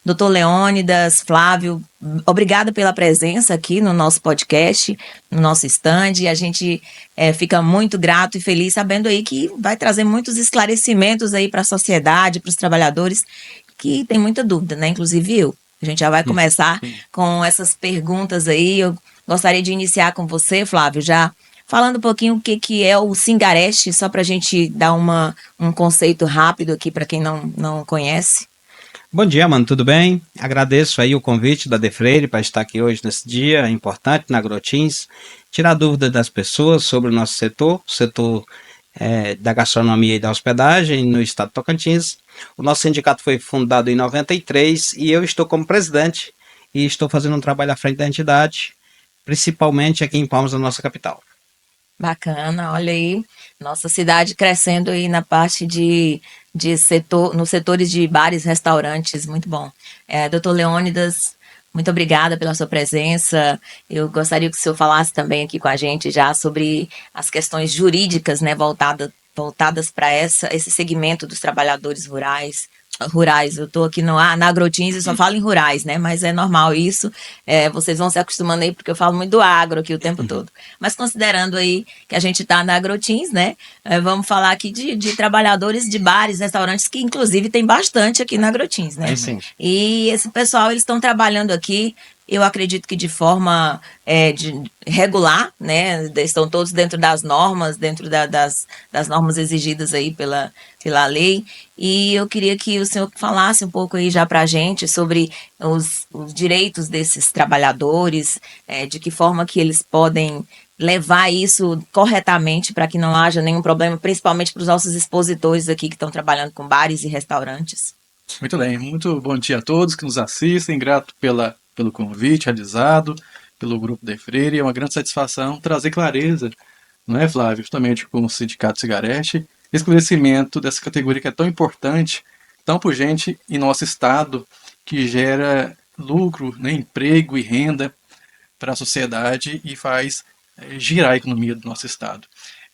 Doutor Leônidas, Flávio, obrigada pela presença aqui no nosso podcast, no nosso stand. A gente fica muito grato e feliz sabendo aí que vai trazer muitos esclarecimentos aí para a sociedade, para os trabalhadores, que tem muita dúvida, né? Inclusive eu. A gente já vai começar com essas perguntas aí. Eu gostaria de iniciar com você, Flávio, já falando um pouquinho o que é o Singarest, só para a gente dar um conceito rápido aqui para quem não conhece. Bom dia, mano, tudo bem? Agradeço aí o convite da Defreire para estar aqui hoje nesse dia importante na Agrotins, tirar dúvidas das pessoas sobre o nosso setor, o setor da gastronomia e da hospedagem no estado de Tocantins. O nosso sindicato foi fundado em 93 e eu estou como presidente e estou fazendo um trabalho à frente da entidade, principalmente aqui em Palmas, na nossa capital. Bacana, olha aí, nossa cidade crescendo aí na parte de setor, nos setores de bares, restaurantes, muito bom. Doutor Leônidas, muito obrigada pela sua presença. Eu gostaria que o senhor falasse também aqui com a gente já sobre as questões jurídicas, né, voltadas para esse segmento dos trabalhadores rurais. Eu estou aqui na Agrotins e só falo em rurais, né? Mas é normal isso. Vocês vão se acostumando aí, porque eu falo muito do agro aqui o tempo todo. Mas considerando aí que a gente está na Agrotins, né? Vamos falar aqui de trabalhadores de bares, restaurantes, que inclusive tem bastante aqui na Agrotins, né? Sim. E esse pessoal, eles estão trabalhando aqui, eu acredito que de forma regular, né? Estão todos dentro das normas, dentro das normas exigidas aí pela lei. E eu queria que o senhor falasse um pouco aí já para a gente sobre os direitos desses trabalhadores, de que forma que eles podem levar isso corretamente para que não haja nenhum problema, principalmente para os nossos expositores aqui que estão trabalhando com bares e restaurantes. Muito bem, muito bom dia a todos que nos assistem, grato pelo convite realizado, pelo Grupo Defreire, é uma grande satisfação trazer clareza, não é, Flávio, justamente com o Sindicato Singarest, esclarecimento dessa categoria que é tão importante, tão pujante em nosso estado, que gera lucro, né, emprego e renda para a sociedade e faz girar a economia do nosso estado.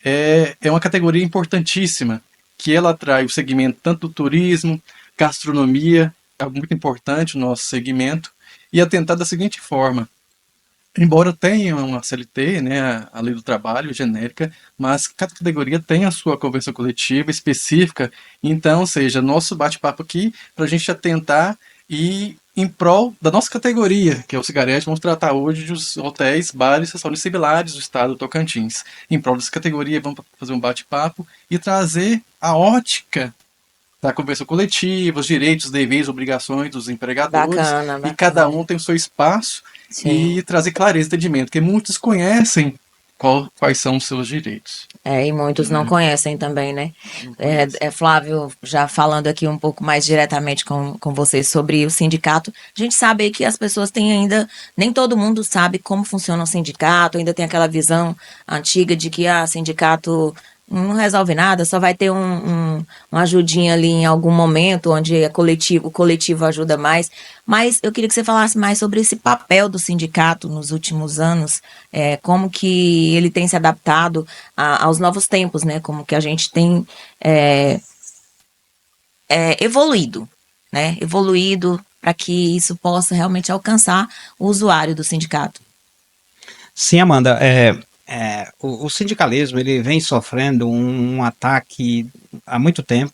É uma categoria importantíssima, que ela atrai o segmento tanto do turismo, gastronomia, é muito importante o nosso segmento, e atentar da seguinte forma: embora tenha uma CLT, né, a lei do trabalho genérica, mas cada categoria tem a sua convenção coletiva específica, então, ou seja, nosso bate-papo aqui, para a gente atentar e em prol da nossa categoria, que é o Singarest, vamos tratar hoje dos hotéis, bares, restaurantes similares do estado do Tocantins. Em prol dessa categoria, vamos fazer um bate-papo e trazer a ótica da convenção coletiva, os direitos, deveres, obrigações dos empregadores. Bacana. E cada um tem o seu espaço. Sim. E trazer clareza e entendimento, porque muitos conhecem quais são os seus direitos. E muitos não conhecem também, né? Flávio, já falando aqui um pouco mais diretamente com você sobre o sindicato, a gente sabe que as pessoas têm ainda, nem todo mundo sabe como funciona o sindicato, ainda tem aquela visão antiga de que sindicato não resolve nada, só vai ter uma ajudinha ali em algum momento, onde o coletivo ajuda mais. Mas eu queria que você falasse mais sobre esse papel do sindicato nos últimos anos, como que ele tem se adaptado aos novos tempos, né? Como que a gente tem evoluído, né? Evoluído para que isso possa realmente alcançar o usuário do sindicato. Sim, Amanda, o sindicalismo ele vem sofrendo um ataque há muito tempo.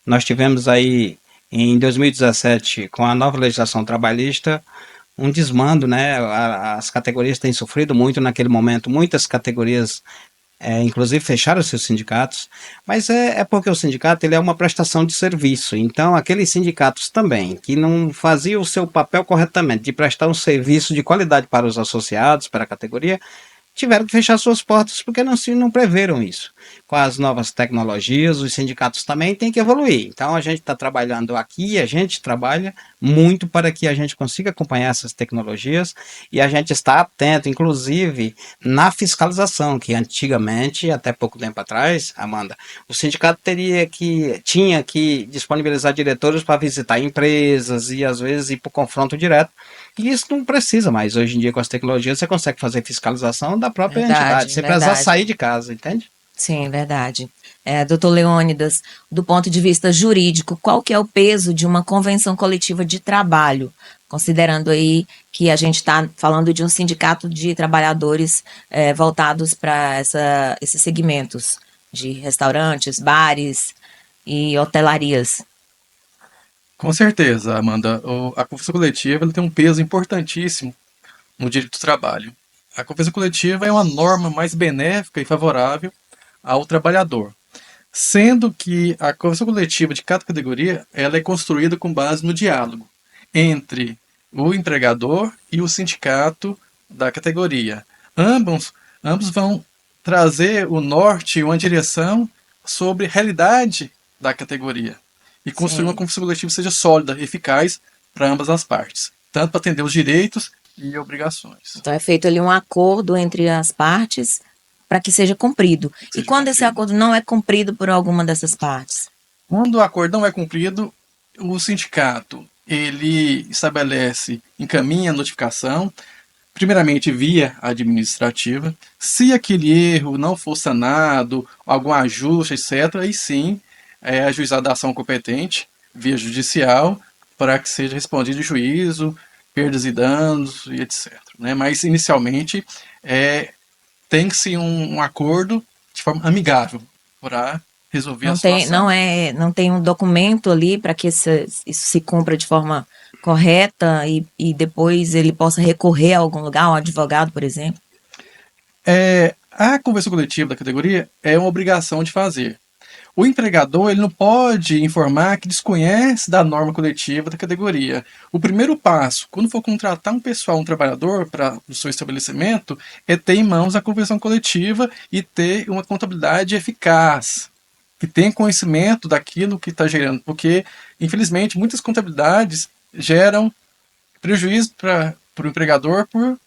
Nós tivemos aí em 2017, com a nova legislação trabalhista, um desmando, né? As categorias têm sofrido muito naquele momento, muitas categorias inclusive fecharam seus sindicatos, mas é porque o sindicato ele é uma prestação de serviço, então aqueles sindicatos também que não faziam o seu papel corretamente, de prestar um serviço de qualidade para os associados, para a categoria, tiveram que fechar suas portas porque não preveram isso. Com as novas tecnologias, os sindicatos também têm que evoluir. Então a gente está trabalhando aqui, a gente trabalha muito para que a gente consiga acompanhar essas tecnologias e a gente está atento, inclusive, na fiscalização, que antigamente, até pouco tempo atrás, Amanda, o sindicato tinha que disponibilizar diretores para visitar empresas e às vezes ir para o confronto direto. E isso não precisa mais. Hoje em dia, com as tecnologias, você consegue fazer fiscalização da própria entidade. Você precisa sair de casa, entende? Sim, verdade. Doutor Leônidas, do ponto de vista jurídico, qual que é o peso de uma convenção coletiva de trabalho, considerando aí que a gente está falando de um sindicato de trabalhadores voltados para esses segmentos de restaurantes, bares e hotelarias? Com certeza, Amanda. A convenção coletiva ela tem um peso importantíssimo no direito do trabalho. A convenção coletiva é uma norma mais benéfica e favorável ao trabalhador, sendo que a convenção coletiva de cada categoria ela é construída com base no diálogo entre o empregador e o sindicato da categoria. Ambos vão trazer o norte e uma direção sobre a realidade da categoria e construir uma Sim. convenção coletiva que seja sólida, eficaz para ambas as partes, tanto para atender os direitos e obrigações. Então é feito ali um acordo entre as partes para que seja cumprido. E Seja quando esse cumprido. acordo não é cumprido por alguma dessas partes? Quando o acordo não é cumprido, o sindicato ele estabelece, encaminha a notificação, primeiramente via administrativa. Se aquele erro não for sanado, algum ajuste, etc., aí sim é ajuizada a ação competente, via judicial, para que seja respondido em juízo, perdas e danos e etc. Né? Mas inicialmente tem-se um acordo de forma amigável para resolver a situação. Não tem um documento ali para que isso se cumpra de forma correta e depois ele possa recorrer a algum lugar, um advogado, por exemplo. A convenção coletiva da categoria é uma obrigação de fazer. O empregador ele não pode informar que desconhece da norma coletiva da categoria. O primeiro passo, quando for contratar um pessoal, um trabalhador para o seu estabelecimento, é ter em mãos a convenção coletiva e ter uma contabilidade eficaz, que tenha conhecimento daquilo que está gerando, porque, infelizmente, muitas contabilidades geram prejuízo para o empregador por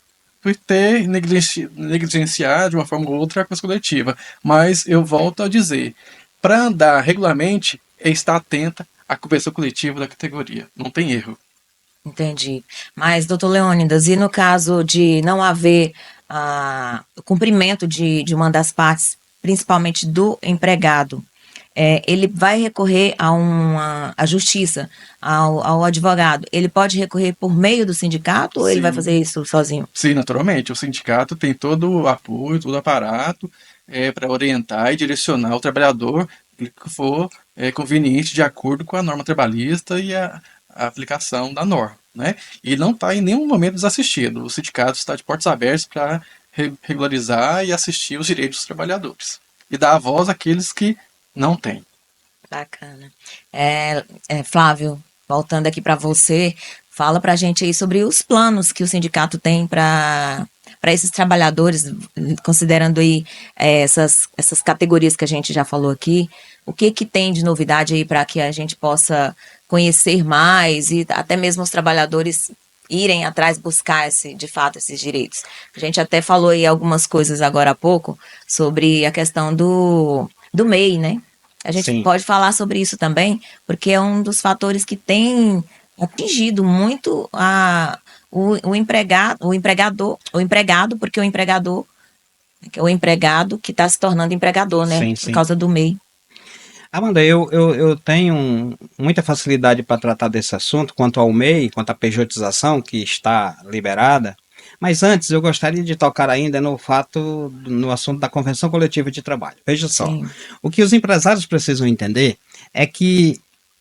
ter negligenciado de uma forma ou outra a convenção coletiva. Mas eu volto a dizer, para andar regularmente é estar atenta à convenção coletiva da categoria. Não tem erro. Entendi. Mas, doutor Leônidas, e no caso de não haver o cumprimento de uma das partes, principalmente do empregado, ele vai recorrer à justiça, ao advogado. Ele pode recorrer por meio do sindicato ou ele vai Sim. fazer isso sozinho? Sim, naturalmente. O sindicato tem todo o apoio, todo o aparato para orientar e direcionar o trabalhador que for conveniente de acordo com a norma trabalhista e a aplicação da norma. Né? E não está em nenhum momento desassistido. O sindicato está de portas abertas para regularizar e assistir os direitos dos trabalhadores. E dar a voz àqueles que não têm. Bacana. Flávio, voltando aqui para você, fala para a gente aí sobre os planos que o sindicato tem para esses trabalhadores, considerando aí essas categorias que a gente já falou aqui. O que tem de novidade aí para que a gente possa conhecer mais e até mesmo os trabalhadores irem atrás buscar de fato esses direitos? A gente até falou aí algumas coisas agora há pouco sobre a questão do MEI, né? A gente Sim. pode falar sobre isso também, porque é um dos fatores que tem atingido muito o empregado, porque o empregado que está se tornando empregador, né? Sim, Por sim. causa do MEI. Amanda, eu tenho muita facilidade para tratar desse assunto quanto ao MEI, quanto à pejotização que está liberada. Mas antes eu gostaria de tocar ainda no assunto da Convenção Coletiva de Trabalho. Veja só, Sim. o que os empresários precisam entender é que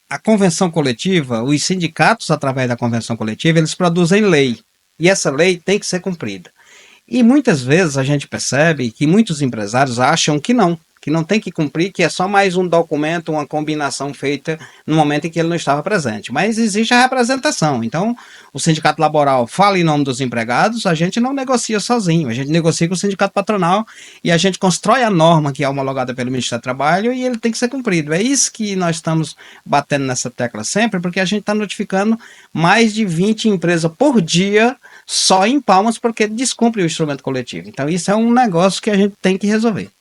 a convenção coletiva, os sindicatos, através da convenção coletiva, eles produzem lei. E essa lei tem que ser cumprida. E muitas vezes a gente percebe que muitos empresários acham que não tem que cumprir, que é só mais um documento, uma combinação feita no momento em que ele não estava presente. Mas existe a representação. Então, o sindicato laboral fala em nome dos empregados, a gente não negocia sozinho, a gente negocia com o sindicato patronal e a gente constrói a norma que é homologada pelo Ministério do Trabalho e ele tem que ser cumprido. É isso que nós estamos batendo nessa tecla sempre, porque a gente está notificando mais de 20 empresas por dia só em Palmas porque descumpre o instrumento coletivo. Então, isso é um negócio que a gente tem que resolver.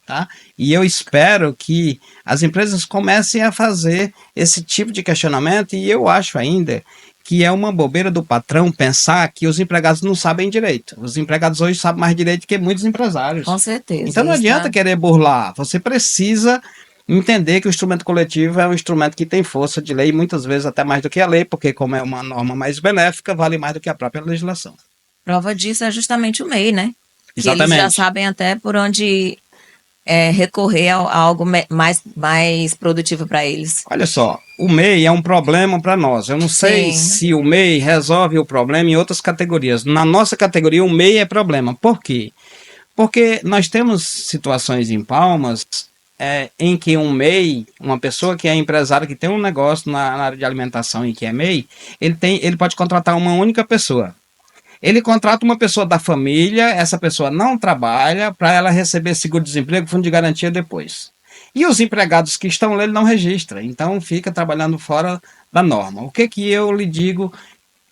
Tá? E eu espero que as empresas comecem a fazer esse tipo de questionamento e eu acho ainda que é uma bobeira do patrão pensar que os empregados não sabem direito. Os empregados hoje sabem mais direito que muitos empresários. Com certeza. Então não adianta querer burlar, você precisa entender que o instrumento coletivo é um instrumento que tem força de lei, muitas vezes até mais do que a lei, porque como é uma norma mais benéfica, vale mais do que a própria legislação. Prova disso é justamente o MEI, né? Que eles já Exatamente. sabem até por onde recorrer a algo mais produtivo para eles. Olha só, o MEI é um problema para nós. Eu não sei Sim. se o MEI resolve o problema em outras categorias. Na nossa categoria, o MEI é problema. Por quê? Porque nós temos situações em Palmas em que um MEI, uma pessoa que é empresária, que tem um negócio na área de alimentação e que é MEI, ele pode contratar uma única pessoa. Ele contrata uma pessoa da família, essa pessoa não trabalha, para ela receber seguro-desemprego, fundo de garantia depois. E os empregados que estão lá, ele não registra, então fica trabalhando fora da norma. O que eu lhe digo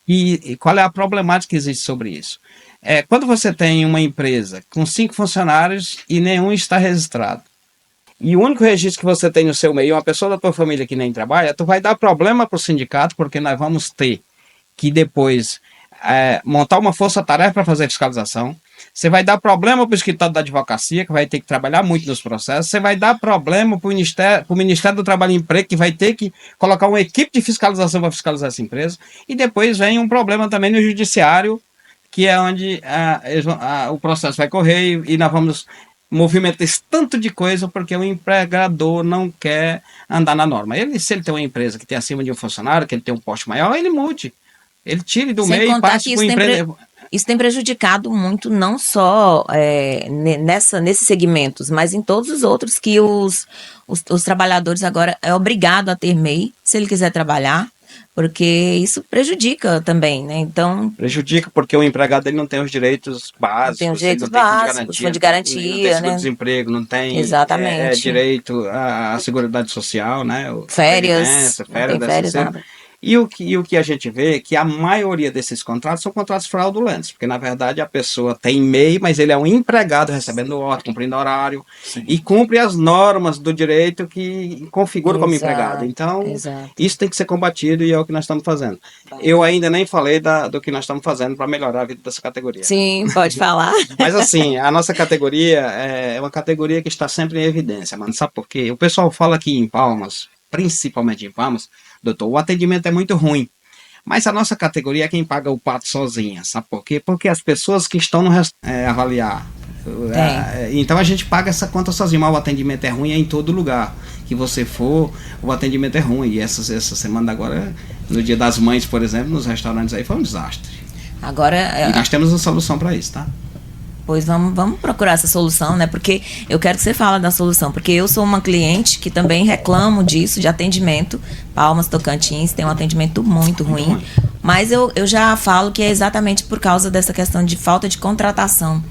e qual é a problemática que existe sobre isso? Quando você tem uma empresa com 5 funcionários e nenhum está registrado, e o único registro que você tem no seu meio é uma pessoa da tua família que nem trabalha, tu vai dar problema para o sindicato, porque nós vamos ter que depois montar uma força-tarefa para fazer fiscalização. Você vai dar problema para o escritório da advocacia, que vai ter que trabalhar muito nos processos. Você vai dar problema para o Ministério do Trabalho e Emprego, que vai ter que colocar uma equipe de fiscalização para fiscalizar essa empresa. E depois vem um problema também no judiciário, que é onde o processo vai correr e nós vamos movimentar esse tanto de coisa porque o empregador não quer andar na norma. Se ele tem uma empresa que tem acima de um funcionário, que ele tem um poste maior, ele mude. Ele tire do Sem meio e contar passe que para o empreendedor. isso tem prejudicado muito, não só nesses segmentos, mas em todos os outros que os trabalhadores agora é obrigado a ter MEI, se ele quiser trabalhar, porque isso prejudica também, né? Então, prejudica porque o empregado ele não tem os direitos básicos, tem os direitos não tem básicos, fundo de garantia, não tem né? seguro-desemprego, não tem Exatamente. direito à seguridade social, né? Férias, não tem deve férias, ser. nada. E o que a gente vê é que a maioria desses contratos são contratos fraudulentos, porque na verdade a pessoa tem MEI, mas ele é um empregado recebendo ordem, cumprindo horário, Sim. e cumpre as normas do direito que configura como empregado. Então, isso tem que ser combatido e é o que nós estamos fazendo. Eu ainda nem falei do que nós estamos fazendo para melhorar a vida dessa categoria. Sim, pode falar. Mas assim, a nossa categoria é uma categoria que está sempre em evidência, mano. Sabe por quê? O pessoal fala aqui em Palmas, principalmente em Palmas, doutor, o atendimento é muito ruim. Mas a nossa categoria é quem paga o pato sozinha, sabe por quê? Porque as pessoas que estão no avaliar. Então a gente paga essa conta sozinho, mas o atendimento é ruim em todo lugar que você for, o atendimento é ruim. E essa semana agora, no Dia das Mães, por exemplo, nos restaurantes aí foi um desastre. Agora, e nós temos uma solução para isso, tá? Pois vamos procurar essa solução, né? Porque eu quero que você fale da solução, porque eu sou uma cliente que também reclamo disso, de atendimento. Palmas, Tocantins, tem um atendimento muito ruim. Mas eu já falo que é exatamente por causa dessa questão de falta de contratação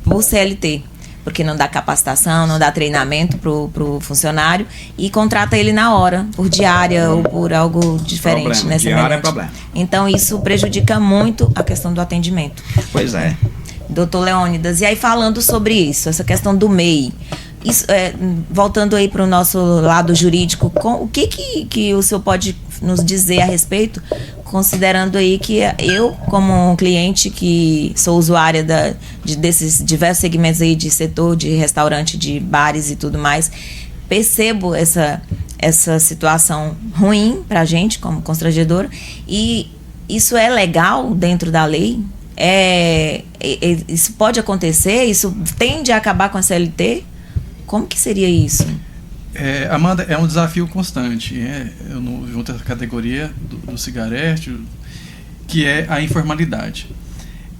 por CLT. Porque não dá capacitação, não dá treinamento pro funcionário e contrata ele na hora, por diária ou por algo diferente, né? Diária é problema. Então isso prejudica muito a questão do atendimento. Pois é. Doutor Leônidas, e aí falando sobre isso, essa questão do MEI, isso, voltando aí para o nosso lado jurídico, o que o senhor pode nos dizer a respeito, considerando aí que eu, como um cliente que sou usuária desses diversos segmentos aí de setor, de restaurante, de bares e tudo mais, percebo essa situação ruim para a gente, como constrangedora, e isso é legal dentro da lei? Isso pode acontecer? Isso tende a acabar com a CLT? Como que seria isso? Amanda, é um desafio constante. Junto à categoria do cigarete, que é a informalidade.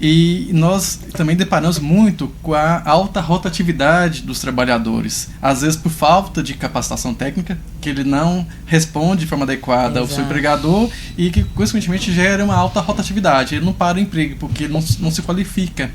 E nós também deparamos muito com a alta rotatividade dos trabalhadores, às vezes por falta de capacitação técnica, que ele não responde de forma adequada ao seu empregador e que, consequentemente, gera uma alta rotatividade. Ele não para o emprego, porque ele não se qualifica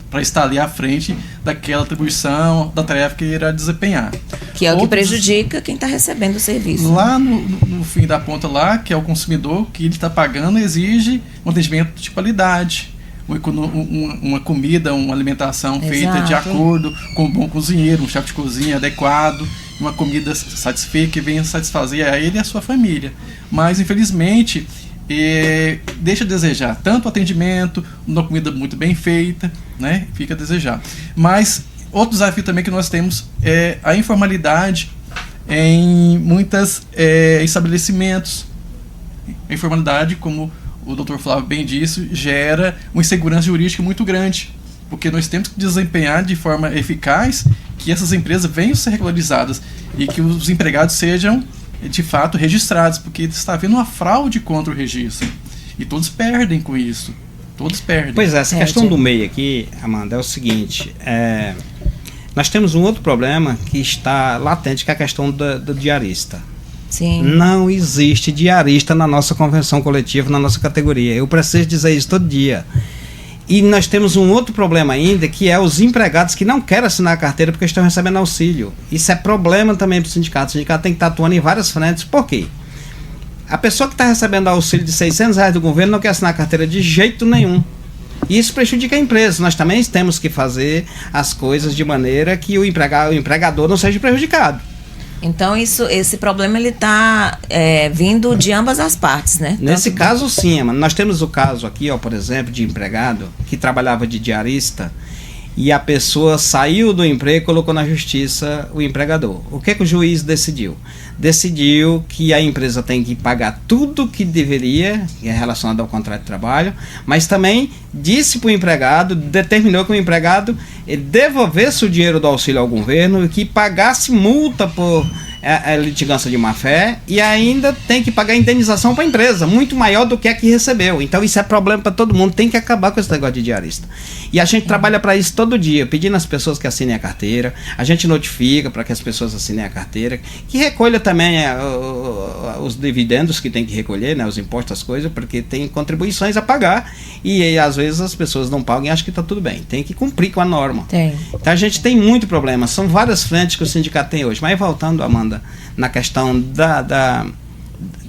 para estar ali à frente daquela atribuição, da tarefa que ele irá desempenhar. Que é o que prejudica quem está recebendo o serviço. Lá no fim da ponta, lá, que é o consumidor, que ele está pagando, exige um atendimento de qualidade, uma comida, uma alimentação feita de acordo com um bom cozinheiro, um chefe de cozinha adequado, uma comida satisfeita que venha satisfazer a ele e a sua família. Mas, infelizmente, deixa a desejar tanto o atendimento, uma comida muito bem feita, né? Fica a desejar. Mas outro desafio também que nós temos é a informalidade em muitos estabelecimentos. A informalidade, como o Dr. Flávio bem disse, gera uma insegurança jurídica muito grande, porque nós temos que desempenhar de forma eficaz que essas empresas venham a ser regularizadas e que os empregados sejam, de fato, registrados, porque está havendo uma fraude contra o registro. E todos perdem com isso. Todos perdem. Pois é, essa questão do MEI aqui, Amanda, é o seguinte, nós temos um outro problema que está latente, que é a questão do diarista. Sim. Não existe diarista na nossa convenção coletiva, na nossa categoria. Eu preciso dizer isso todo dia. E nós temos um outro problema ainda, que é os empregados que não querem assinar a carteira porque estão recebendo auxílio. Isso é problema também para o sindicato. O sindicato tem que estar atuando em várias frentes. Por quê? A pessoa que está recebendo auxílio de R$600 do governo não quer assinar a carteira de jeito nenhum. E isso prejudica a empresa. Nós também temos que fazer as coisas de maneira que o empregador não seja prejudicado. Então esse problema ele está vindo de ambas as partes, né? Nesse caso, sim, mano. Nós temos o caso aqui, ó, por exemplo, de empregado que trabalhava de diarista e a pessoa saiu do emprego e colocou na justiça o empregador. O que o juiz decidiu? Decidiu que a empresa tem que pagar tudo que deveria, que é relacionado ao contrato de trabalho, mas também disse para o empregado, determinou que o empregado devolvesse o dinheiro do auxílio ao governo e que pagasse multa por litigância de má-fé e ainda tem que pagar indenização para a empresa, muito maior do que a que recebeu. Então isso é problema para todo mundo, tem que acabar com esse negócio de diarista. E a gente trabalha para isso todo dia, pedindo às pessoas que assinem a carteira, a gente notifica para que as pessoas assinem a carteira, que recolha também os dividendos que tem que recolher, né, os impostos, as coisas, porque tem contribuições a pagar e às vezes as pessoas não pagam e acham que está tudo bem. Tem que cumprir com a norma. Tem. Então a gente tem muito problema, são várias frentes que o sindicato tem hoje. Mas voltando, Amanda, na questão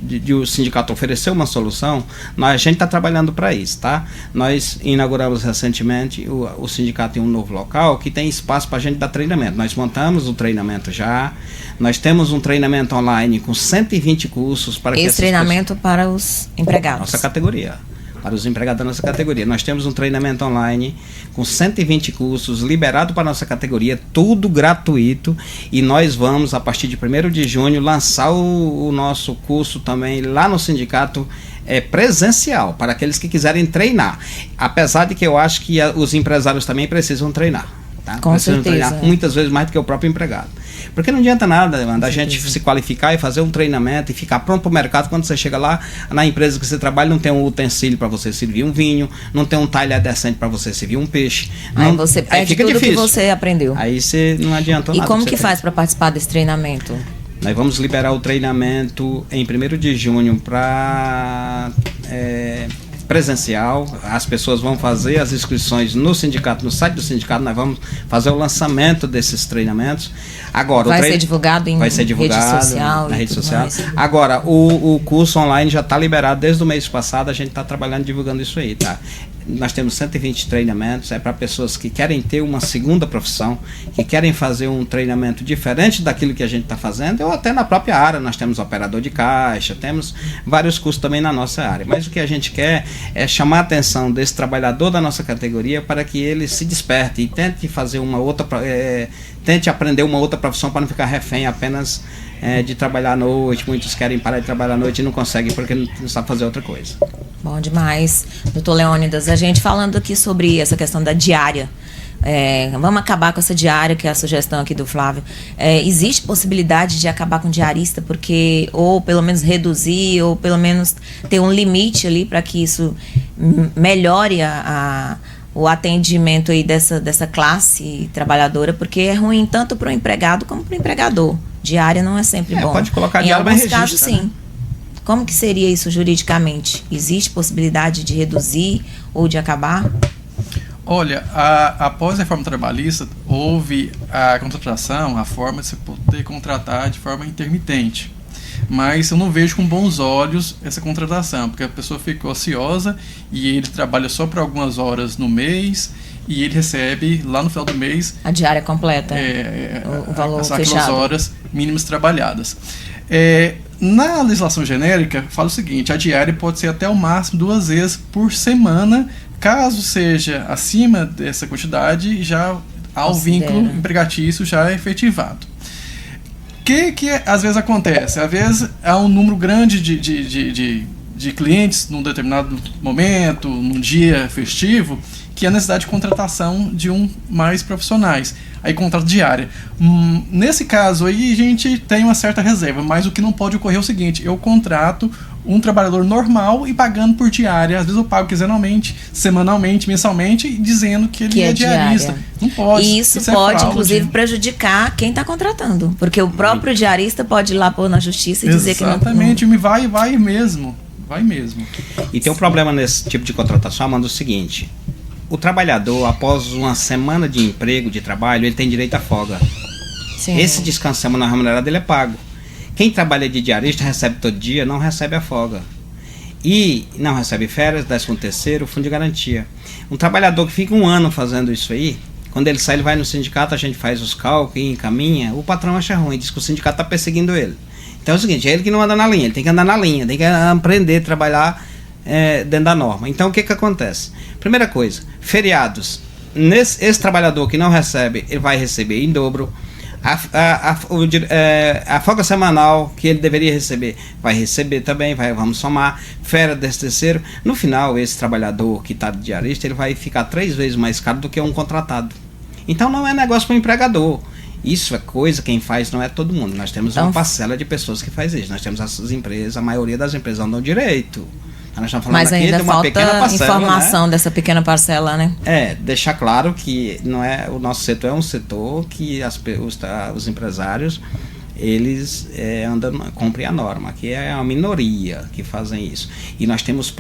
de o sindicato oferecer uma solução, a gente está trabalhando para isso, tá? Nós inauguramos recentemente, o sindicato em um novo local que tem espaço para a gente dar treinamento. Nós montamos o treinamento já, nós temos um treinamento online com 120 cursos para que esse treinamento para os empregados. Nossa categoria. Para os empregados da nossa categoria. Nós temos um treinamento online com 120 cursos, liberado para a nossa categoria, tudo gratuito, e nós vamos, a partir de 1º de junho, lançar o nosso curso também lá no sindicato presencial, para aqueles que quiserem treinar. Apesar de que eu acho que os empresários também precisam treinar. Tá? Com precisam certeza. treinar muitas vezes mais do que o próprio empregado. Porque não adianta nada, a gente se qualificar e fazer um treinamento e ficar pronto para o mercado. Quando você chega lá, na empresa que você trabalha, não tem um utensílio para você servir um vinho, não tem um talher decente para você servir um peixe. Aí você perde fica tudo difícil. que você aprendeu. Aí você não adiantou nada. E como que faz para participar desse treinamento? Nós vamos liberar o treinamento em 1º de junho para presencial. As pessoas vão fazer as inscrições no sindicato, no site do sindicato. Nós vamos fazer o lançamento desses treinamentos. Agora, vai ser divulgado em rede social. Na rede social. Agora, o curso online já está liberado desde o mês passado. A gente está trabalhando, divulgando isso aí, tá? Nós temos 120 treinamentos, para pessoas que querem ter uma segunda profissão, que querem fazer um treinamento diferente daquilo que a gente está fazendo, ou até na própria área. Nós temos operador de caixa, temos vários cursos também na nossa área. Mas o que a gente quer é chamar a atenção desse trabalhador da nossa categoria para que ele se desperte e tente fazer uma outra, tente aprender uma outra profissão para não ficar refém apenas de trabalhar à noite. Muitos querem parar de trabalhar à noite e não conseguem porque não sabe fazer outra coisa. Bom demais. Doutor Leônidas, a gente falando aqui sobre essa questão da diária. Vamos acabar com essa diária, que é a sugestão aqui do Flávio. Existe possibilidade de acabar com o diarista, porque, ou pelo menos reduzir, ou pelo menos ter um limite ali para que isso melhore o atendimento aí dessa classe trabalhadora, porque é ruim tanto para o empregado como para o empregador. Diária não é sempre bom. Pode colocar em diária, alguns mas casos, registra, sim. né? Como que seria isso juridicamente? Existe possibilidade de reduzir ou de acabar? Olha, após a reforma trabalhista, houve a contratação, a forma de você poder contratar de forma intermitente. Mas eu não vejo com bons olhos essa contratação, porque a pessoa fica ociosa e ele trabalha só por algumas horas no mês e ele recebe lá no final do mês a diária completa, o valor aquelas fechado. horas mínimas trabalhadas. Na legislação genérica, fala o seguinte: a diária pode ser até o máximo 2 vezes por semana. Caso seja acima dessa quantidade, já há o vínculo empregatício já efetivado. que às vezes acontece? Às vezes há um número grande de clientes num determinado momento, num dia festivo, que há necessidade de contratação de mais profissionais. Aí contrato diária. Nesse caso aí a gente tem uma certa reserva, mas o que não pode ocorrer é o seguinte: eu contrato um trabalhador normal e pagando por diária. Às vezes eu pago quinzenalmente, semanalmente, mensalmente, dizendo que ele é diarista. Diária. Não pode. E isso é pode, fraude. inclusive, prejudicar quem está contratando. Porque o próprio diarista pode ir lá pôr na justiça e dizer que não... Exatamente, vai mesmo. Vai mesmo. E tem um problema nesse tipo de contratação, Amanda, o seguinte: o trabalhador, após uma semana de emprego, de trabalho, ele tem direito à folga. Sim. Esse descanso semanal remunerado, ele é pago. Quem trabalha de diarista, recebe todo dia, não recebe a folga. E não recebe férias, 13º, fundo de garantia. Um trabalhador que fica um ano fazendo isso aí, quando ele sai, ele vai no sindicato, a gente faz os cálculos e encaminha, o patrão acha ruim, diz que o sindicato está perseguindo ele. Então é o seguinte: é ele que não anda na linha, ele tem que andar na linha, tem que aprender a trabalhar dentro da norma. Então o que acontece? Primeira coisa, feriados. Esse trabalhador que não recebe, ele vai receber em dobro. A folga semanal que ele deveria receber, vai receber também, vamos somar. Férias, 13º. No final, esse trabalhador que está de diarista, ele vai ficar 3 vezes mais caro do que um contratado. Então não é negócio para o empregador. Isso é coisa, quem faz não é todo mundo. Nós temos uma parcela de pessoas que faz isso. Nós temos essas empresas, a maioria das empresas não dão direito. Nós estamos falando Mas aqui ainda de uma falta pequena parcela, informação, né? dessa pequena parcela, né? Deixar claro que não é, o nosso setor é um setor que os empresários, eles cumprem a norma, que é a minoria que fazem isso. E nós temos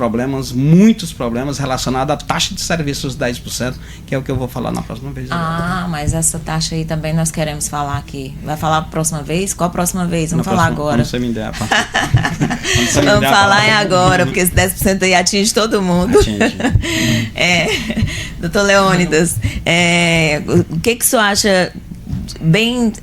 muitos problemas relacionados à taxa de serviços 10%, que é o que eu vou falar na próxima vez. Mas essa taxa aí também nós queremos falar aqui. Vai falar a próxima vez? Qual a próxima vez? Vamos falar agora. Quando você me der Vamos falar agora, porque esse 10% aí atinge todo mundo. Atinge. Doutor Leônidas, o que o senhor acha bem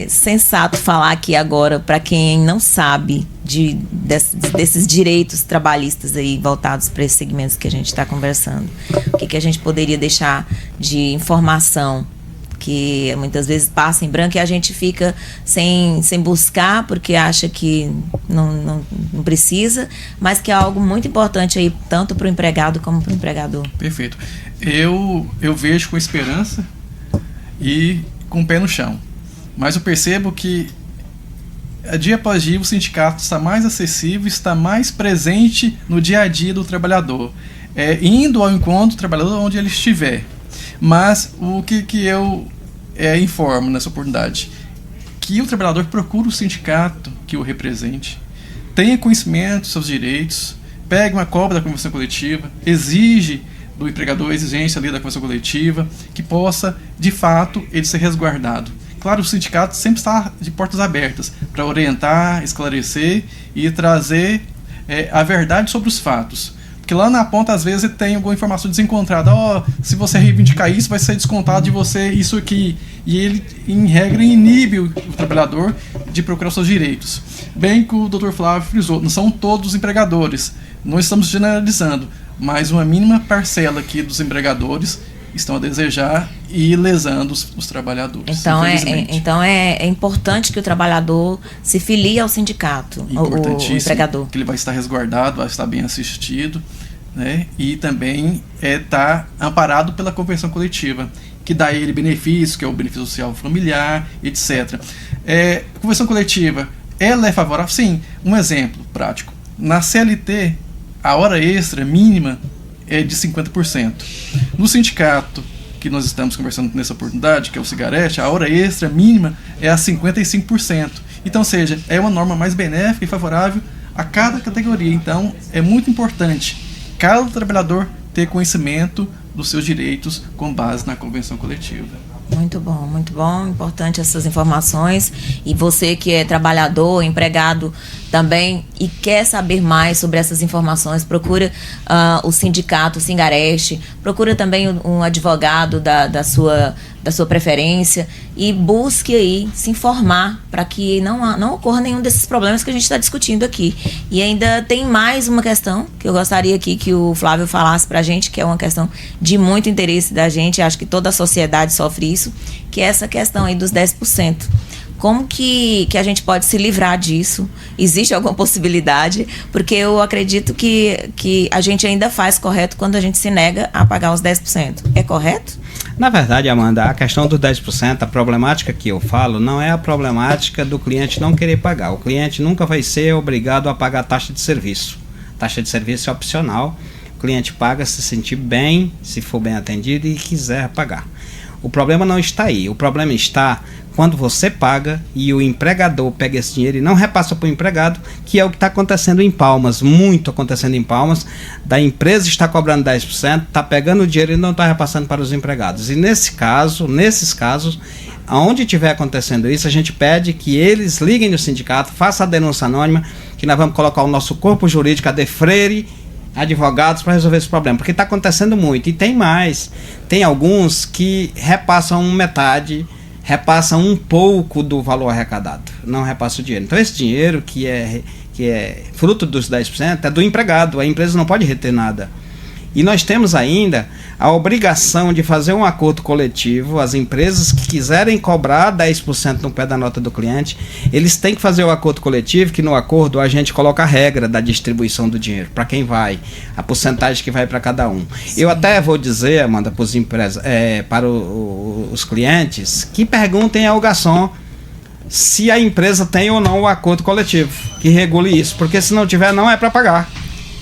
sensato falar aqui agora para quem não sabe desses direitos trabalhistas aí voltados para esses segmentos que a gente está conversando? O que a gente poderia deixar de informação que muitas vezes passa em branco e a gente fica sem buscar porque acha que não precisa, mas que é algo muito importante aí, tanto para o empregado como para o empregador? Perfeito. Eu vejo com esperança e com o pé no chão. Mas eu percebo que dia após dia o sindicato está mais acessível, está mais presente no dia a dia do trabalhador, indo ao encontro do trabalhador onde ele estiver. Mas o que eu informo nessa oportunidade? Que o trabalhador procure o sindicato que o represente, tenha conhecimento dos seus direitos, pegue uma cópia da convenção coletiva, exige do empregador a exigência ali da convenção coletiva, que possa, de fato, ele ser resguardado. Claro, o sindicato sempre está de portas abertas para orientar, esclarecer e trazer a verdade sobre os fatos. Porque lá na ponta, às vezes, tem alguma informação desencontrada. Se você reivindicar isso, vai ser descontado de você isso aqui. E ele, em regra, inibe o trabalhador de procurar os seus direitos. Bem que o Dr. Flávio frisou, não são todos os empregadores. Não estamos generalizando, mas uma mínima parcela aqui dos empregadores estão a desejar e lesando os trabalhadores. Então é importante que o trabalhador se filie ao sindicato, o empregador. Que ele vai estar resguardado, vai estar bem assistido, né? E também está amparado pela convenção coletiva, que dá a ele benefício, que é o benefício social familiar, etc. A convenção coletiva, ela é favorável? Sim. Um exemplo prático. Na CLT, a hora extra mínima é de 50%. No sindicato que nós estamos conversando nessa oportunidade, que é o Cigarete, a hora extra mínima é a 55%. Então, ou seja, é uma norma mais benéfica e favorável a cada categoria. Então, é muito importante cada trabalhador ter conhecimento dos seus direitos com base na convenção coletiva. Muito bom, importante essas informações. E você que é trabalhador, empregado também e quer saber mais sobre essas informações, procura o sindicato, o Singareste, procura também um advogado da sua preferência e busque aí se informar para que não ocorra nenhum desses problemas que a gente está discutindo aqui. E ainda tem mais uma questão que eu gostaria aqui que o Flávio falasse para a gente, que é uma questão de muito interesse da gente, acho que toda a sociedade sofre isso, que é essa questão aí dos 10%. Como que a gente pode se livrar disso? Existe alguma possibilidade? Porque eu acredito que a gente ainda faz correto quando a gente se nega a pagar os 10%. É correto? Na verdade, Amanda, a questão dos 10%, a problemática que eu falo, não é a problemática do cliente não querer pagar. O cliente nunca vai ser obrigado a pagar a taxa de serviço. A taxa de serviço é opcional. O cliente paga se sentir bem, se for bem atendido e quiser pagar. O problema não está aí. O problema está quando você paga e o empregador pega esse dinheiro e não repassa para o empregado, que é o que está acontecendo em Palmas, muito acontecendo em Palmas, da empresa está cobrando 10%, está pegando o dinheiro e não está repassando para os empregados. E nesses casos, aonde estiver acontecendo isso, a gente pede que eles liguem no sindicato, façam a denúncia anônima, que nós vamos colocar o nosso corpo jurídico, a Defreire, advogados, para resolver esse problema, porque está acontecendo muito. E tem mais, tem alguns que repassam metade, repassam um pouco do valor arrecadado, não repassa o dinheiro. Então esse dinheiro que é fruto dos 10% é do empregado, a empresa não pode reter nada. E nós temos ainda a obrigação de fazer um acordo coletivo. As empresas que quiserem cobrar 10% no pé da nota do cliente, eles têm que fazer o acordo coletivo, que no acordo a gente coloca a regra da distribuição do dinheiro, para quem vai, a porcentagem que vai para cada um. Sim. Eu até vou dizer, Amanda, para os clientes, que perguntem ao garçom se a empresa tem ou não o acordo coletivo, que regule isso, porque se não tiver, não é para pagar.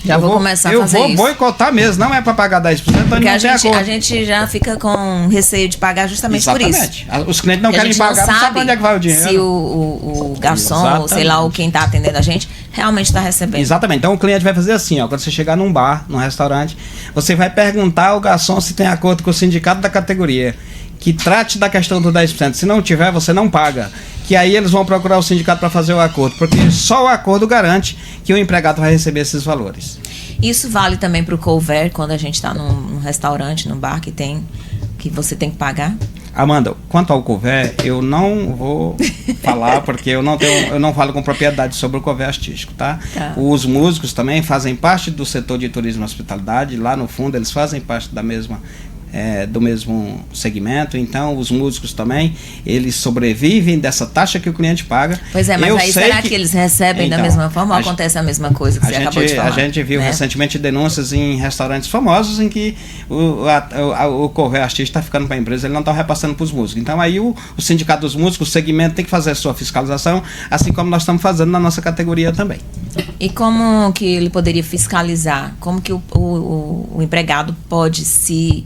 Já vou começar a fazer isso. Eu vou boicotar mesmo, não é para pagar 10%, porque a gente já fica com receio de pagar justamente por isso. Os clientes não querem pagar, não sabe onde é que vai o dinheiro. Se o garçom, ou sei lá, ou quem está atendendo a gente, realmente está recebendo. Exatamente. Então o cliente vai fazer assim, ó, quando você chegar num bar, num restaurante, você vai perguntar ao garçom se tem acordo com o sindicato da categoria, que trate da questão do 10%. Se não tiver, você não paga. Que aí eles vão procurar o sindicato para fazer o acordo, porque só o acordo garante que o empregado vai receber esses valores. Isso vale também para o couvert, quando a gente está num restaurante, num bar que você tem que pagar? Amanda, quanto ao couvert, eu não vou falar, porque eu não falo com propriedade sobre o couvert artístico, tá? Os músicos também fazem parte do setor de turismo e hospitalidade, lá no fundo eles fazem parte do mesmo segmento. Então os músicos também, eles sobrevivem dessa taxa que o cliente paga. Pois é, mas aí será que eles recebem da mesma forma ou acontece a mesma coisa que você acabou de falar? A gente viu recentemente denúncias em restaurantes famosos em que o couvert artístico está ficando para a empresa, ele não está repassando para os músicos. Então aí o sindicato dos músicos, o segmento, tem que fazer a sua fiscalização, assim como nós estamos fazendo na nossa categoria também. E como que ele poderia fiscalizar? Como que o empregado pode se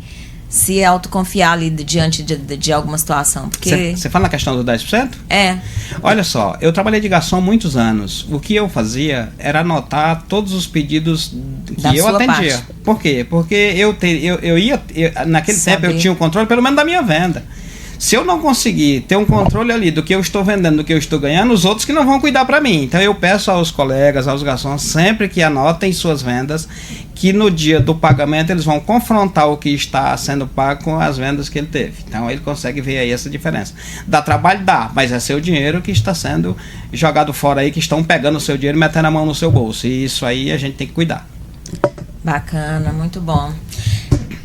autoconfiar ali diante de alguma situação? Porque você fala na questão do 10%? É. Olha só, eu trabalhei de garçom há muitos anos. O que eu fazia era anotar todos os pedidos que eu atendia. Parte. Por quê? Porque naquele tempo eu tinha o controle pelo menos da minha venda. Se eu não conseguir ter um controle ali do que eu estou vendendo, do que eu estou ganhando, os outros que não vão cuidar para mim. Então eu peço aos colegas, aos garçons, sempre que anotem suas vendas, que no dia do pagamento eles vão confrontar o que está sendo pago com as vendas que ele teve. Então ele consegue ver aí essa diferença. Dá trabalho? Dá, mas é seu dinheiro que está sendo jogado fora aí, que estão pegando o seu dinheiro e metendo a mão no seu bolso. E isso aí a gente tem que cuidar. Bacana, muito bom.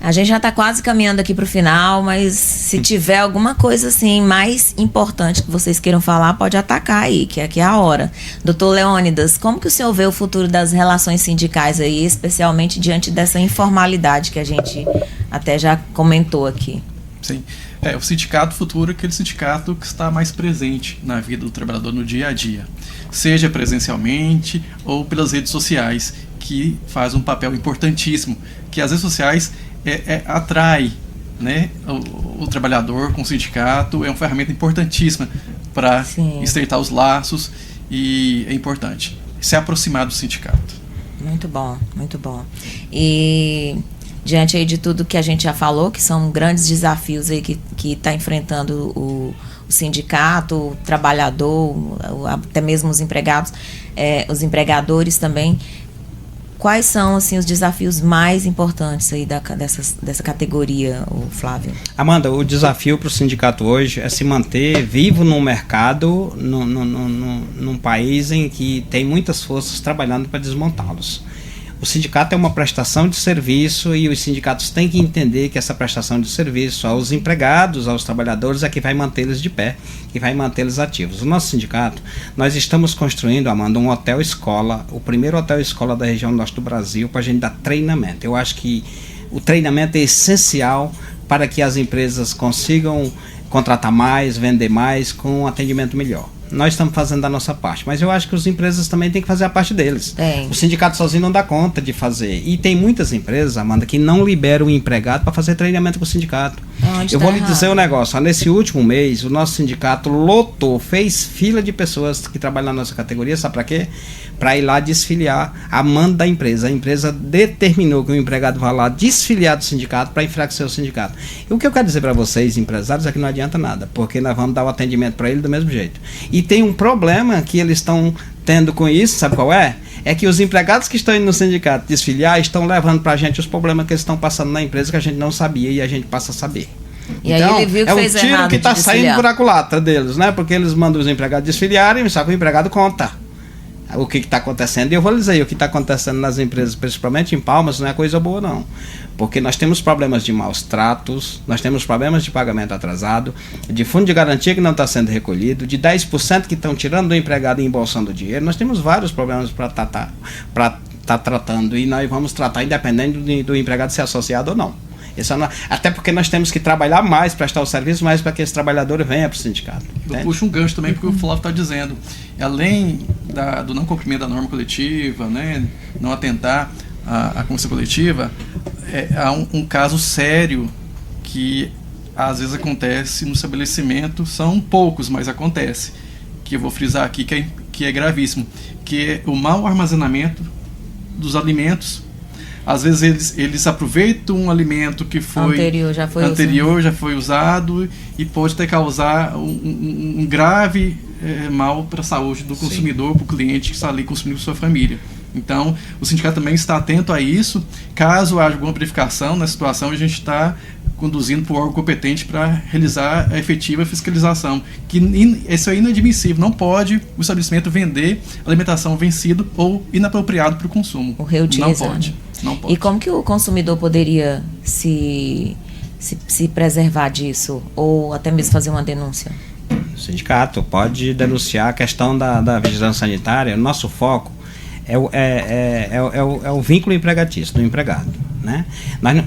A gente já está quase caminhando aqui para o final, mas se tiver alguma coisa assim mais importante que vocês queiram falar, pode atacar aí, que aqui é a hora. Doutor Leônidas, como que o senhor vê o futuro das relações sindicais aí, especialmente diante dessa informalidade que a gente até já comentou aqui? Sim. O sindicato futuro é aquele sindicato que está mais presente na vida do trabalhador no dia a dia, seja presencialmente ou pelas redes sociais, que faz um papel importantíssimo, que as redes sociais atrai, né, o trabalhador com o sindicato. É uma ferramenta importantíssima para estreitar os laços, e é importante se aproximar do sindicato. Muito bom, muito bom. E diante aí de tudo que a gente já falou, que são grandes desafios aí que está enfrentando o sindicato, o trabalhador, até mesmo os empregados, os empregadores também, quais são assim os desafios mais importantes aí dessa categoria, Flávio? Amanda, o desafio para o sindicato hoje é se manter vivo no mercado, num país em que tem muitas forças trabalhando para desmontá-los. O sindicato é uma prestação de serviço e os sindicatos têm que entender que essa prestação de serviço aos empregados, aos trabalhadores, é que vai mantê-los de pé, que vai mantê-los ativos. O nosso sindicato, nós estamos construindo, Amanda, um hotel-escola, o primeiro hotel-escola da região norte do Brasil, para a gente dar treinamento. Eu acho que o treinamento é essencial para que as empresas consigam contratar mais, vender mais, com um atendimento melhor. Nós estamos fazendo a nossa parte, mas eu acho que as empresas também têm que fazer a parte deles. O sindicato sozinho não dá conta de fazer. E tem muitas empresas, Amanda, que não liberam o empregado para fazer treinamento com o sindicato. Eu vou lhe dizer um negócio, nesse último mês, o nosso sindicato lotou, fez fila de pessoas que trabalham na nossa categoria, sabe para quê? Para ir lá desfiliar a mando da empresa. A empresa determinou que o empregado vá lá desfiliar do sindicato para enfraquecer o sindicato. E o que eu quero dizer para vocês, empresários, é que não adianta nada, porque nós vamos dar o atendimento para ele do mesmo jeito. E tem um problema que eles estão tendo com isso, sabe qual é? É que os empregados que estão indo no sindicato desfiliar estão levando para a gente os problemas que eles estão passando na empresa que a gente não sabia e a gente passa a saber. E então, aí ele viu que é um fez tiro errado que está de saindo desfiliar. por a culatra deles, né? Porque eles mandam os empregados desfiliarem, só que o empregado conta o que está acontecendo. E eu vou lhe dizer, o que está acontecendo nas empresas, principalmente em Palmas, não é coisa boa não. Porque nós temos problemas de maus tratos, nós temos problemas de pagamento atrasado, de fundo de garantia que não está sendo recolhido, de 10% que estão tirando do empregado e embolsando o dinheiro. Nós temos vários problemas para estar tratando, e nós vamos tratar independente do empregado ser associado ou não. Até porque nós temos que trabalhar mais, prestar o serviço mais para que esse trabalhador venha para o sindicato. Eu puxo um gancho também porque o Flávio está dizendo, além do não cumprimento da norma coletiva, né, não atentar à consciência coletiva, há um caso sério que às vezes acontece no estabelecimento, são poucos, mas acontece, que eu vou frisar aqui que é gravíssimo, que é o mau armazenamento dos alimentos. Às vezes eles aproveitam um alimento que foi já foi usado e pode até causar um grave mal para a saúde do consumidor, para o cliente que está ali consumindo com sua família. Então, o sindicato também está atento a isso. Caso haja alguma verificação na situação, a gente está conduzindo para o órgão competente para realizar a efetiva fiscalização. Isso é inadmissível. Não pode o estabelecimento vender alimentação vencida ou inapropriado para o consumo. O reutilizado. Não pode. E como que o consumidor poderia se preservar disso? Ou até mesmo fazer uma denúncia? O sindicato pode denunciar a questão da vigilância sanitária. O nosso foco é o vínculo empregatício do empregado, né?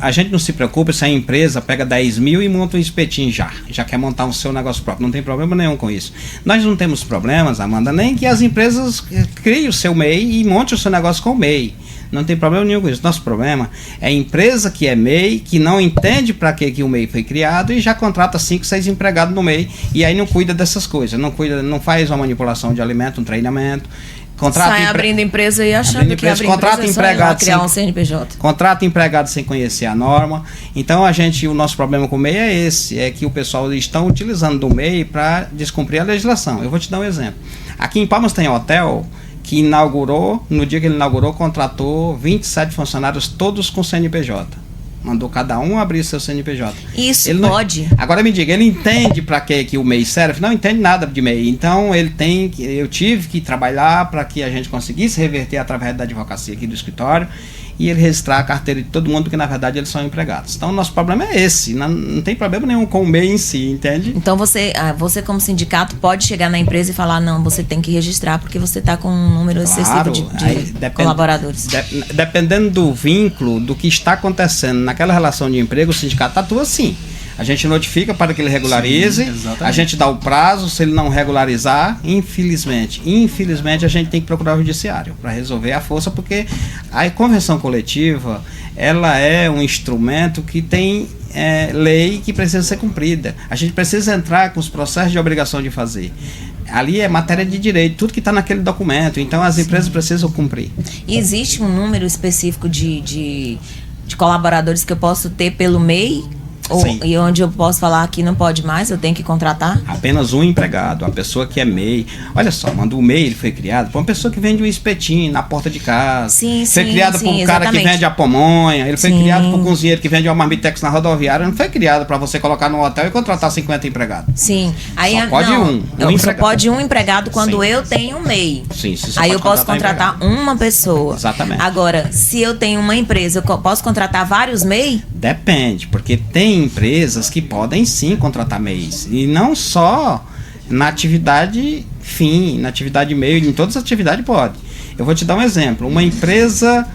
A gente não se preocupa se a empresa pega 10 mil e monta um espetinho já quer montar o seu negócio próprio, não tem problema nenhum com isso. Nós não temos problemas, Amanda, nem que as empresas criem o seu MEI e monte o seu negócio com o MEI. Não tem problema nenhum com isso. Nosso problema é a empresa que é MEI, que não entende para que o MEI foi criado e já contrata 5, 6 empregados no MEI e aí não cuida dessas coisas, não faz uma manipulação de alimento, um treinamento. Sai abrindo empresa e achando que abre contrata empregado criar um CNPJ. Contrata empregado sem conhecer a norma. Então o nosso problema com o MEI é esse, é que o pessoal estão utilizando do MEI para descumprir a legislação. Eu vou te dar um exemplo. Aqui em Palmas tem um hotel que no dia que ele inaugurou, contratou 27 funcionários, todos com CNPJ. Mandou cada um abrir seu CNPJ. Isso ele pode. Agora me diga, ele entende para que o MEI serve? Não entende nada de MEI. Então eu tive que trabalhar para que a gente conseguisse reverter através da advocacia aqui do escritório e ele registrar a carteira de todo mundo, porque na verdade eles são empregados. Então o nosso problema é esse, não tem problema nenhum com o MEI em si, entende? Então você como sindicato pode chegar na empresa e falar, não, você tem que registrar porque você está com um número excessivo de colaboradores. Dependendo do vínculo, do que está acontecendo naquela relação de emprego, o sindicato atua assim. A gente notifica para que ele regularize. Sim, a gente dá o prazo, se ele não regularizar, infelizmente a gente tem que procurar o judiciário para resolver a força, porque a convenção coletiva, ela é um instrumento que tem lei que precisa ser cumprida. A gente precisa entrar com os processos de obrigação de fazer. Ali é matéria de direito, tudo que está naquele documento, então as empresas precisam cumprir. E existe um número específico de colaboradores que eu posso ter pelo MEI? Sim. E onde eu posso falar que não pode mais, eu tenho que contratar? Apenas um empregado, a pessoa que é MEI. Olha só, mano, o MEI ele foi criado por uma pessoa que vende um espetinho na porta de casa. Sim, foi sim, criado por um sim, cara que exatamente. vende a pamonha. Ele foi Sim. criado por um cozinheiro que vende uma marmitex na rodoviária. Não foi criado para você colocar no hotel e contratar 50 empregados. Sim. Aí, Só pode um só empregado. pode um empregado quando Sim. eu tenho um MEI. Sim, você só Aí pode eu posso contratar empregado. uma pessoa. Exatamente. Agora, se eu tenho uma empresa, eu posso contratar vários MEI? Depende, porque tem empresas que podem sim contratar MEIs. E não só na atividade fim, na atividade meio, em todas as atividades pode. Eu vou te dar um exemplo. Uma empresa,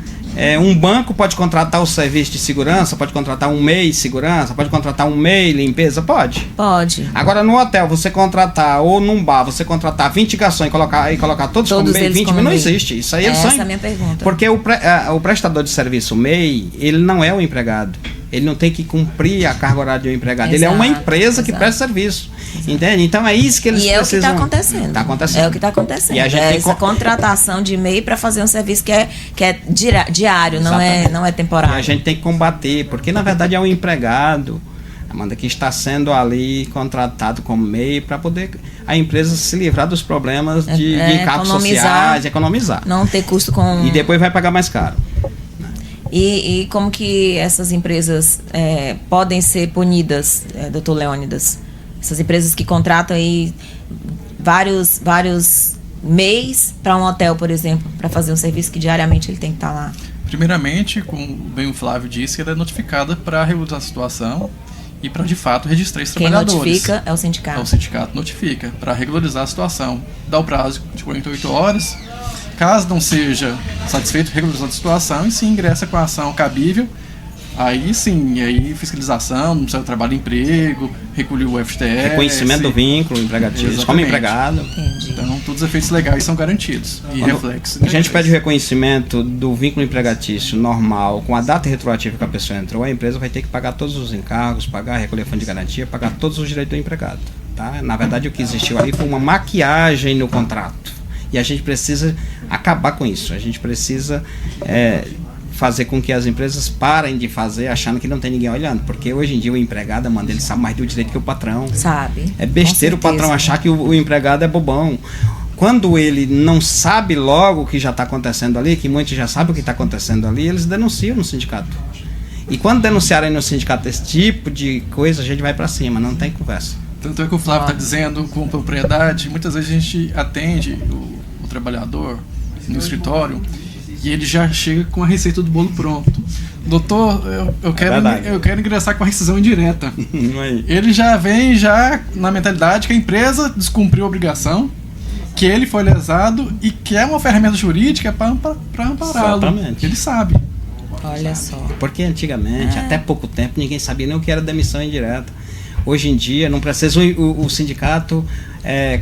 um banco pode contratar o serviço de segurança, pode contratar um MEI segurança, pode contratar um MEI limpeza, pode. Pode. Agora no hotel, você contratar, ou num bar, você contratar 20 garçons e colocar todos como MEI, eles 20 como não MEI. existe. Isso aí Essa é a minha pergunta. porque o prestador de serviço MEI, ele não é o empregado. Ele não tem que cumprir a carga horária de um empregado. Ele é uma Exato, empresa que exato. presta serviço. Entende? Então é isso que eles E é o que precisam. está acontecendo. Tá acontecendo. É o que está acontecendo. E a gente é tem essa contratação de MEI para fazer um serviço que é diário, não é E temporário. a gente tem que combater, porque na verdade é um empregado, Amanda, que está sendo ali contratado como MEI para poder a empresa se livrar dos problemas de encargos sociais, economizar. Não ter custo com... E depois vai pagar mais caro. E como que essas empresas podem ser punidas, doutor Leônidas? Essas empresas que contratam aí vários MEIs para um hotel, por exemplo, para fazer um serviço que diariamente ele tem que estar lá. Primeiramente, como bem o Flávio disse, ela é notificada para regularizar a situação e para, de fato, registrar esses Quem trabalhadores. notifica é o sindicato. Então, o sindicato notifica para regularizar a situação. Dá o prazo de 48 horas. Caso não seja satisfeito, regularizando a situação, e se ingressa com a ação cabível, aí sim, aí fiscalização, Ministério do Trabalho e Emprego, recolher o FGTS. Reconhecimento do vínculo empregatício como Exatamente. empregado. Entendi. Então, todos os efeitos legais são garantidos e reflexos. A gente pede o reconhecimento do vínculo empregatício normal, com a data retroativa que a pessoa entrou, a empresa vai ter que pagar todos os encargos, recolher fundo de garantia, pagar todos os direitos do empregado. Tá? Na verdade, o que existiu ali foi uma maquiagem no contrato. E a gente precisa acabar com isso. A gente precisa fazer com que as empresas parem de fazer achando que não tem ninguém olhando. Porque hoje em dia o empregado, Amanda, ele sabe mais do direito que o patrão. Sabe. É besteira o patrão achar que o empregado é bobão. Quando ele não sabe logo o que já está acontecendo ali, que muitos já sabem o que está acontecendo ali, eles denunciam no sindicato. E quando denunciarem no sindicato esse tipo de coisa, a gente vai para cima, não tem conversa. Tanto é que o Flávio está dizendo com propriedade, muitas vezes a gente atende o trabalhador no escritório e ele já chega com a receita do bolo pronto. Doutor, eu quero ingressar com a rescisão indireta. Ele já vem na mentalidade que a empresa descumpriu a obrigação, que ele foi lesado e quer uma ferramenta jurídica para ampará-lo. Exatamente. Ele sabe. Olha só. Porque antigamente, até pouco tempo, ninguém sabia nem o que era demissão indireta. Hoje em dia, não precisa o sindicato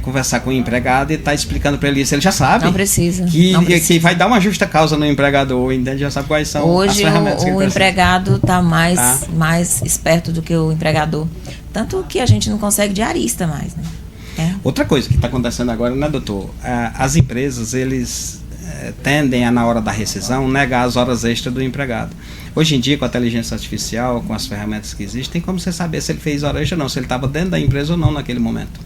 conversar com o empregado e estar explicando para ele isso. Ele já sabe. Não precisa. Que vai dar uma justa causa no empregador, entende? Já sabe quais são Hoje as ferramentas que ele o precisa. empregado está mais esperto do que o empregador. Tanto que a gente não consegue diarista mais, né? Outra coisa que está acontecendo agora, né, doutor? As empresas, eles tendem a, na hora da rescisão, negar as horas extras do empregado. Hoje em dia, com a inteligência artificial, com as ferramentas que existem, tem como você saber se ele fez hora extra ou não, se ele estava dentro da empresa ou não naquele momento.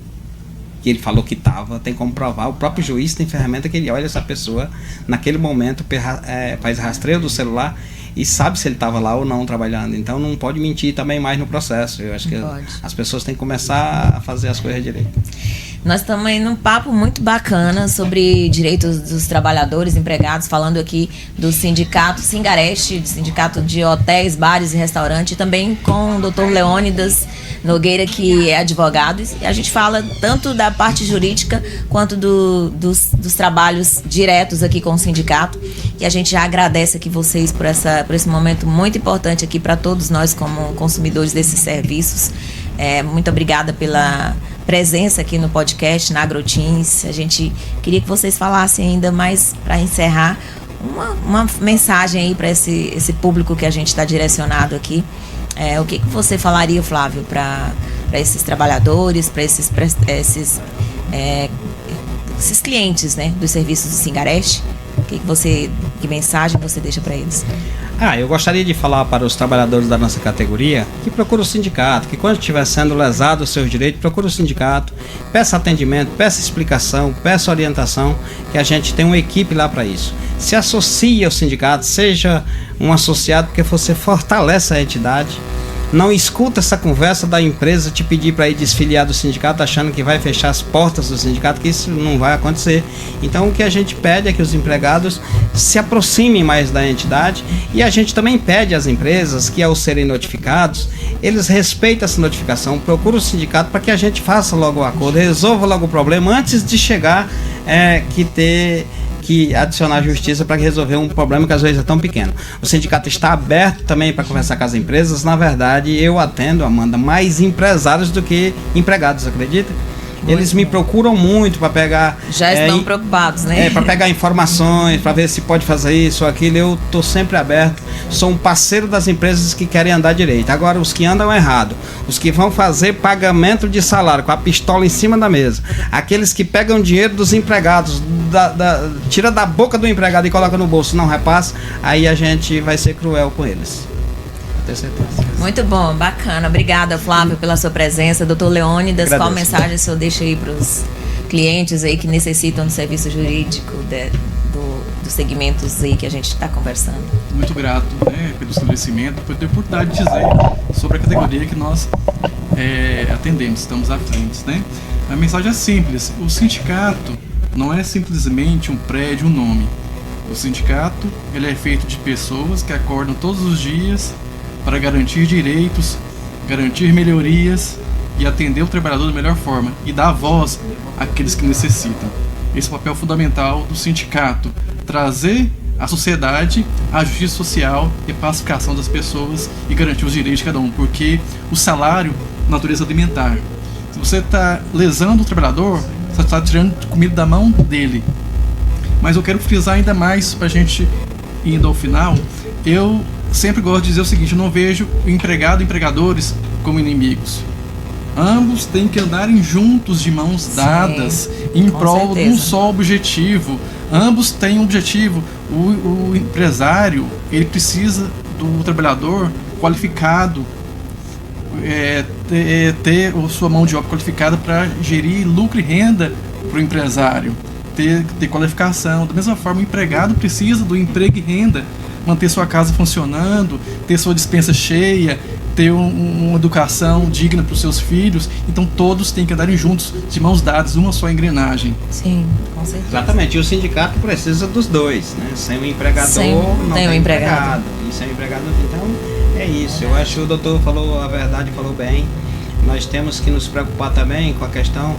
Que ele falou que estava, tem como provar. O próprio juiz tem ferramenta que ele olha essa pessoa naquele momento, faz rastreio do celular e sabe se ele estava lá ou não trabalhando. Então não pode mentir também mais no processo. Eu acho que as pessoas têm que começar a fazer as coisas direito. Nós estamos aí num papo muito bacana sobre direitos dos trabalhadores, empregados, falando aqui do sindicato Singareste, do sindicato de hotéis, bares e restaurantes, e também com o Dr. Leônidas Nogueira, que é advogado, e a gente fala tanto da parte jurídica quanto dos trabalhos diretos aqui com o sindicato, e a gente já agradece aqui vocês por esse momento muito importante aqui para todos nós como consumidores desses serviços. Muito obrigada pela presença aqui no podcast, na AgroTeens. A gente queria que vocês falassem ainda mais, para encerrar, uma mensagem aí para esse público que a gente está direcionado aqui. O que você falaria, Flávio, para esses trabalhadores, para esses clientes, né, dos serviços do Singareste? Que mensagem você deixa para eles? Eu gostaria de falar para os trabalhadores da nossa categoria que procure o sindicato, que quando estiver sendo lesado os seus direitos, procure o sindicato, peça atendimento, peça explicação, peça orientação, que a gente tem uma equipe lá para isso. Se associe ao sindicato, seja um associado, porque você fortalece a entidade. Não escuta essa conversa da empresa te pedir para ir desfiliar do sindicato achando que vai fechar as portas do sindicato, que isso não vai acontecer. Então o que a gente pede é que os empregados se aproximem mais da entidade, e a gente também pede às empresas que, ao serem notificados, eles respeitem essa notificação, procurem o sindicato para que a gente faça logo o acordo, resolva logo o problema antes de chegar que adicionar a justiça para resolver um problema que às vezes é tão pequeno. O sindicato está aberto também para conversar com as empresas. Na verdade, eu atendo, Amanda, mais empresários do que empregados, acredita? Eles me procuram muito para pegar... Já estão preocupados, né? Para pegar informações, para ver se pode fazer isso ou aquilo. Eu estou sempre aberto. Sou um parceiro das empresas que querem andar direito. Agora, os que andam errado, os que vão fazer pagamento de salário com a pistola em cima da mesa, aqueles que pegam dinheiro dos empregados, tira da boca do empregado e coloca no bolso, não repassa, aí a gente vai ser cruel com eles. Tenho certeza. Muito bom, bacana. Obrigada, Flávio, pela sua presença. Doutor Leônidas, Agradeço. qual mensagem o senhor deixa aí para os clientes aí que necessitam do serviço jurídico dos segmentos aí que a gente está conversando? Muito grato, né, pelo esclarecimento, por ter a oportunidade de dizer sobre a categoria que nós atendemos, estamos à frente, né? A mensagem é simples: o sindicato não é simplesmente um prédio, um nome. O sindicato, ele é feito de pessoas que acordam todos os dias para garantir direitos, garantir melhorias e atender o trabalhador da melhor forma e dar voz àqueles que necessitam. Esse é o papel fundamental do sindicato: trazer à sociedade a justiça social e a pacificação das pessoas e garantir os direitos de cada um, porque o salário é natureza alimentar. Se você está lesando o trabalhador, você está tirando comida da mão dele. Mas eu quero frisar ainda mais, para a gente indo ao final. Eu sempre gosto de dizer o seguinte: eu não vejo empregado e empregadores como inimigos. Ambos têm que andarem juntos, de mãos dadas, em prol de um só objetivo. Ambos têm um objetivo. O empresário, ele precisa do trabalhador qualificado, ter a sua mão de obra qualificada para gerir lucro e renda para o empresário, ter qualificação. Da mesma forma, o empregado precisa do emprego e renda, manter sua casa funcionando, ter sua despensa cheia, ter uma educação digna para os seus filhos. Então todos têm que andarem juntos, de mãos dadas, uma só engrenagem. Sim, com certeza. Exatamente, e o sindicato precisa dos dois, né? Sem o empregador não tem empregado. E sem o empregado não tem. Então é isso. Eu acho que o doutor falou a verdade, falou bem. Nós temos que nos preocupar também com a questão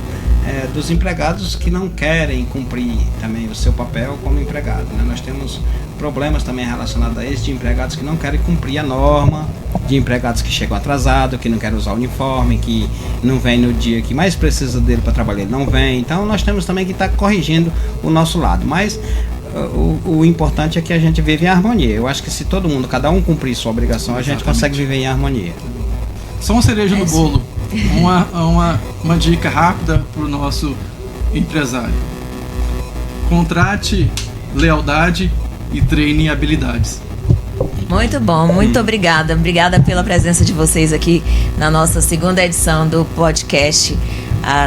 dos empregados que não querem cumprir também o seu papel como empregado, né? Nós temos problemas também relacionados a isso, de empregados que não querem cumprir a norma, de empregados que chegam atrasados, que não querem usar uniforme, que não vem no dia que mais precisa dele para trabalhar, ele não vem. Então nós temos também que estar corrigindo o nosso lado, mas o importante é que a gente vive em harmonia. Eu acho que se todo mundo, cada um cumprir sua obrigação, a gente consegue viver em harmonia. Só uma cereja no bolo, uma dica rápida para o nosso empresário: contrate lealdade e treine habilidades. Muito bom, muito obrigada. Obrigada pela presença de vocês aqui na nossa segunda edição do podcast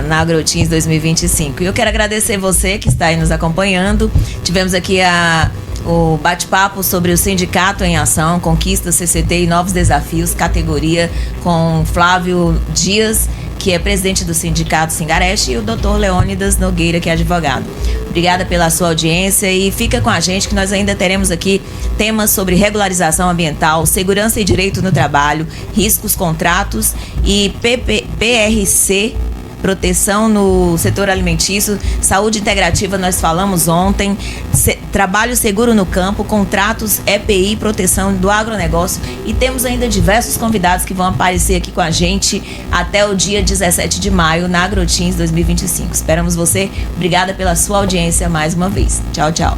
na AgroTeams 2025. E eu quero agradecer você que está aí nos acompanhando. Tivemos aqui o bate-papo sobre o Sindicato em Ação, Conquistas CCT e Novos Desafios, categoria, com Flávio Dias, que é presidente do Sindicato Singareste, e o Dr. Leônidas Nogueira, que é advogado. Obrigada pela sua audiência e fica com a gente que nós ainda teremos aqui temas sobre regularização ambiental, segurança e direito no trabalho, riscos, contratos e PRC, proteção no setor alimentício, saúde integrativa, nós falamos ontem, trabalho seguro no campo, contratos, EPI, proteção do agronegócio, e temos ainda diversos convidados que vão aparecer aqui com a gente até o dia 17 de maio na AgroTeams 2025. Esperamos você. Obrigada pela sua audiência mais uma vez. Tchau, tchau.